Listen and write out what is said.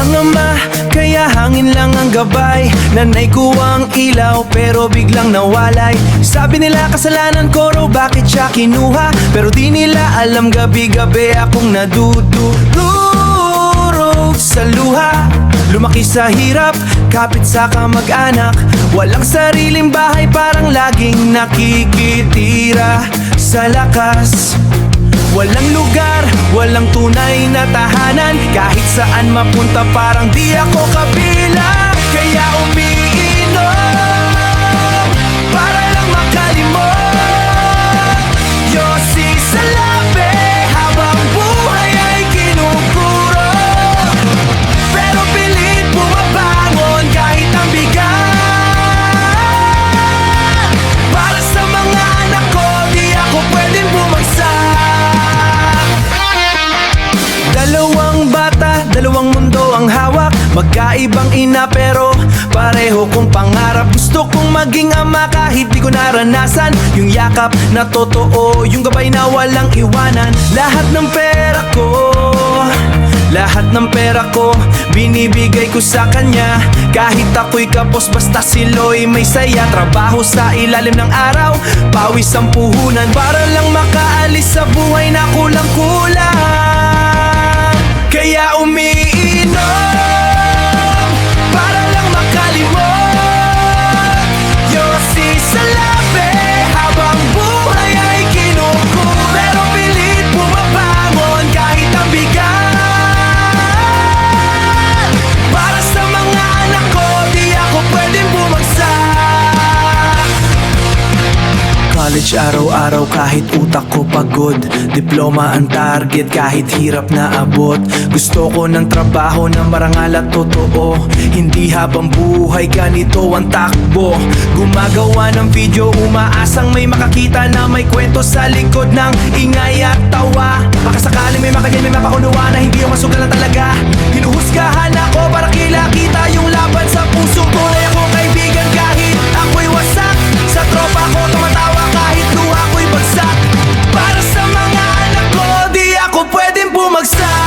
Walang ama, kaya hangin lang ang gabay. Nanay ko ang ilaw, pero biglang nawalay. Sabi nila kasalanan ko raw, bakit siya kinuha? Pero di nila alam, gabi-gabi akong nadudurog sa luha. Lumaki sa hirap, kapit sa kamag-anak. Walang sariling bahay, parang laging nakikitira sa lakas. Walang lugar, walang tunay na tahanan. Kahit saan mapunta parang di ako kabilang. Kaya umiinom para lang makalimot. Yosi sa labi habang buhay ay kinukuro. Pero pilit bumabangon kahit ang bigat. Para sa mga anak ko, di ako pwedeng bumagsak. Dalawang bata, dalawang mundo ang hawak. Magkaibang ina pero pareho kong pangarap. Gusto kong maging ama kahit di ko naranasan yung yakap na totoo, yung gabay na walang iwanan. Lahat ng pera ko binibigay ko sa kanya. Kahit ako'y kapos basta silo'y may saya. Trabaho sa ilalim ng araw, pawis ang puhunan. Para lang makaalis sa buhay na kulang-kulang. Kaya umiinom para lang makalimot. Yosi sa labi habang buhay ay kinukuro. Pero pilit bumabangon kahit ang bigat. Para sa mga anak ko, di ako pwedeng bumagsak. College araw-araw kahit utak ko pagod. Diploma ang target kahit hirap na abot. Gusto ko ng trabaho na marangal at totoo. Hindi habang buhay ganito ang takbo. Gumagawa ng video, umaasang may makakita na may kwento sa likod ng ingay at tawa. Baka sakaling may makaganyan, may mapakunuwa na hindi yung masugalan talaga. Hinuhusgahan ako para kita yung laban sa puso ko. Ay akong kaibigan kahit ako'y wasak. Sa tropa ko tumatawa kahit luha ko'y bagsak. Para sa mga anak ko, di ako pwedeng bumagsak.